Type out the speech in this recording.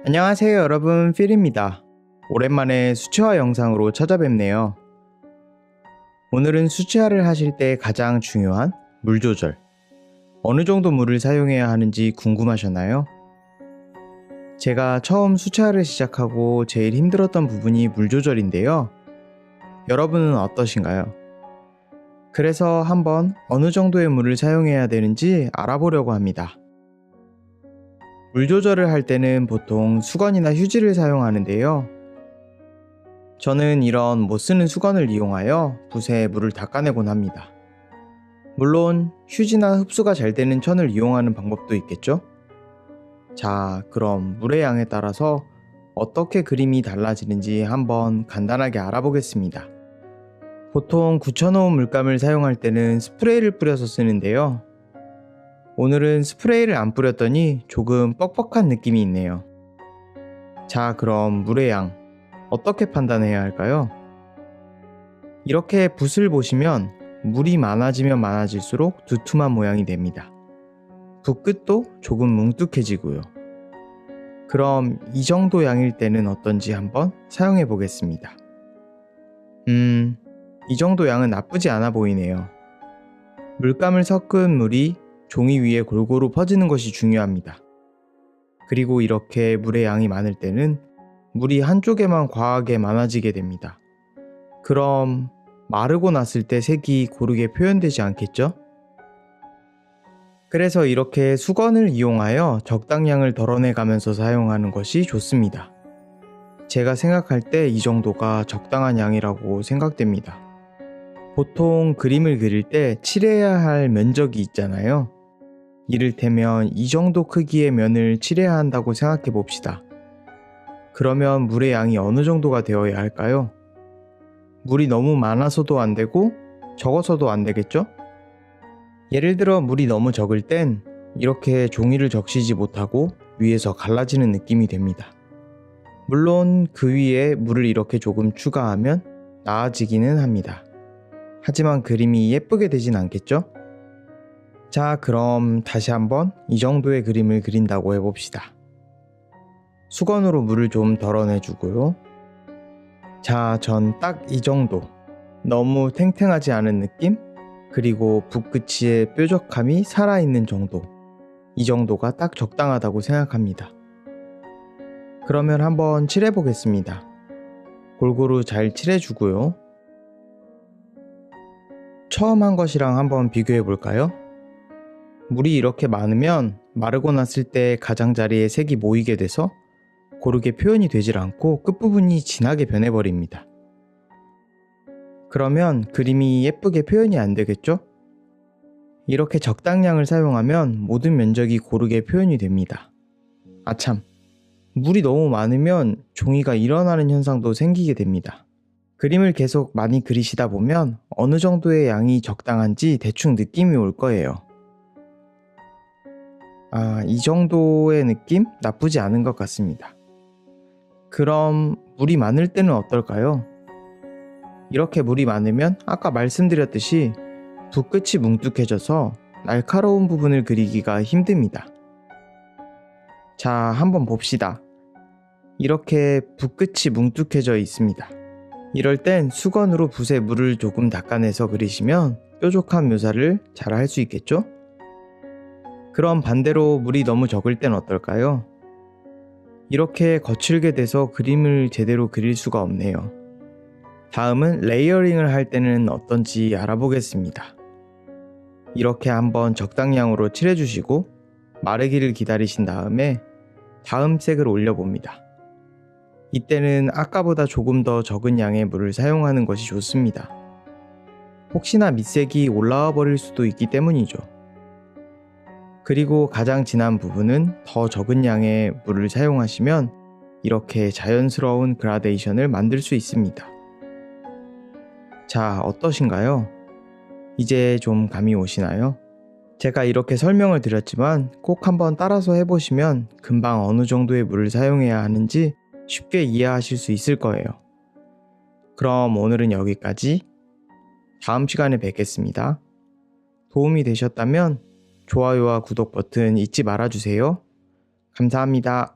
안녕하세요 여러분, 필입니다. 오랜만에 수채화 영상으로 찾아뵙네요. 오늘은 수채화를 하실 때 가장 중요한 물 조절, 어느 정도 물을 사용해야 하는지 궁금하셨나요? 제가 처음 수채화를 시작하고 제일 힘들었던 부분이 물 조절인데요. 여러분은 어떠신가요? 그래서 한번 어느 정도의 물을 사용해야 되는지 알아보려고 합니다. 물 조절을 할 때는 보통 수건이나 휴지를 사용하는데요. 저는 이런 못 쓰는 수건을 이용하여 붓에 물을 닦아내곤 합니다. 물론 휴지나 흡수가 잘 되는 천을 이용하는 방법도 있겠죠? 자, 그럼 물의 양에 따라서 어떻게 그림이 달라지는지 한번 간단하게 알아보겠습니다. 보통 굳혀놓은 물감을 사용할 때는 스프레이를 뿌려서 쓰는데요. 오늘은 스프레이를 안 뿌렸더니 조금 뻑뻑한 느낌이 있네요. 자, 그럼 물의 양 어떻게 판단해야 할까요? 이렇게 붓을 보시면 물이 많아지면 많아질수록 두툼한 모양이 됩니다. 붓 끝도 조금 뭉툭해지고요. 그럼 이 정도 양일 때는 어떤지 한번 사용해 보겠습니다. 이 정도 양은 나쁘지 않아 보이네요. 물감을 섞은 물이 종이 위에 골고루 퍼지는 것이 중요합니다. 그리고 이렇게 물의 양이 많을 때는 물이 한쪽에만 과하게 많아지게 됩니다. 그럼 마르고 났을 때 색이 고르게 표현되지 않겠죠? 그래서 이렇게 수건을 이용하여 적당량을 덜어내 가면서 사용하는 것이 좋습니다. 제가 생각할 때 이 정도가 적당한 양이라고 생각됩니다. 보통 그림을 그릴 때 칠해야 할 면적이 있잖아요. 이를테면 이 정도 크기의 면을 칠해야 한다고 생각해 봅시다. 그러면 물의 양이 어느 정도가 되어야 할까요? 물이 너무 많아서도 안 되고 적어서도 안 되겠죠? 예를 들어 물이 너무 적을 땐 이렇게 종이를 적시지 못하고 위에서 갈라지는 느낌이 됩니다. 물론 그 위에 물을 이렇게 조금 추가하면 나아지기는 합니다. 하지만 그림이 예쁘게 되진 않겠죠? 자, 그럼 다시 한번 이 정도의 그림을 그린다고 해봅시다. 수건으로 물을 좀 덜어내주고요. 자, 전 딱 이 정도. 너무 탱탱하지 않은 느낌? 그리고 붓끝의 뾰족함이 살아있는 정도. 이 정도가 딱 적당하다고 생각합니다. 그러면 한번 칠해보겠습니다. 골고루 잘 칠해주고요. 처음 한 것이랑 한번 비교해볼까요? 물이 이렇게 많으면 마르고 났을 때 가장자리에 색이 모이게 돼서 고르게 표현이 되질 않고 끝부분이 진하게 변해버립니다. 그러면 그림이 예쁘게 표현이 안 되겠죠? 이렇게 적당량을 사용하면 모든 면적이 고르게 표현이 됩니다. 아참, 물이 너무 많으면 종이가 일어나는 현상도 생기게 됩니다. 그림을 계속 많이 그리시다 보면 어느 정도의 양이 적당한지 대충 느낌이 올 거예요. 이 정도의 느낌? 나쁘지 않은 것 같습니다. 그럼 물이 많을 때는 어떨까요? 이렇게 물이 많으면 아까 말씀드렸듯이 붓끝이 뭉툭해져서 날카로운 부분을 그리기가 힘듭니다. 자, 한번 봅시다. 이렇게 붓끝이 뭉툭해져 있습니다. 이럴 땐 수건으로 붓에 물을 조금 닦아내서 그리시면 뾰족한 묘사를 잘 할 수 있겠죠? 그럼 반대로 물이 너무 적을 땐 어떨까요? 이렇게 거칠게 돼서 그림을 제대로 그릴 수가 없네요. 다음은 레이어링을 할 때는 어떤지 알아보겠습니다. 이렇게 한번 적당량으로 칠해주시고 마르기를 기다리신 다음에 다음 색을 올려봅니다. 이때는 아까보다 조금 더 적은 양의 물을 사용하는 것이 좋습니다. 혹시나 밑색이 올라와 버릴 수도 있기 때문이죠. 그리고 가장 진한 부분은 더 적은 양의 물을 사용하시면 이렇게 자연스러운 그라데이션을 만들 수 있습니다. 자, 어떠신가요? 이제 좀 감이 오시나요? 제가 이렇게 설명을 드렸지만 꼭 한번 따라서 해보시면 금방 어느 정도의 물을 사용해야 하는지 쉽게 이해하실 수 있을 거예요. 그럼 오늘은 여기까지. 다음 시간에 뵙겠습니다. 도움이 되셨다면 좋아요와 구독 버튼 잊지 말아주세요. 감사합니다.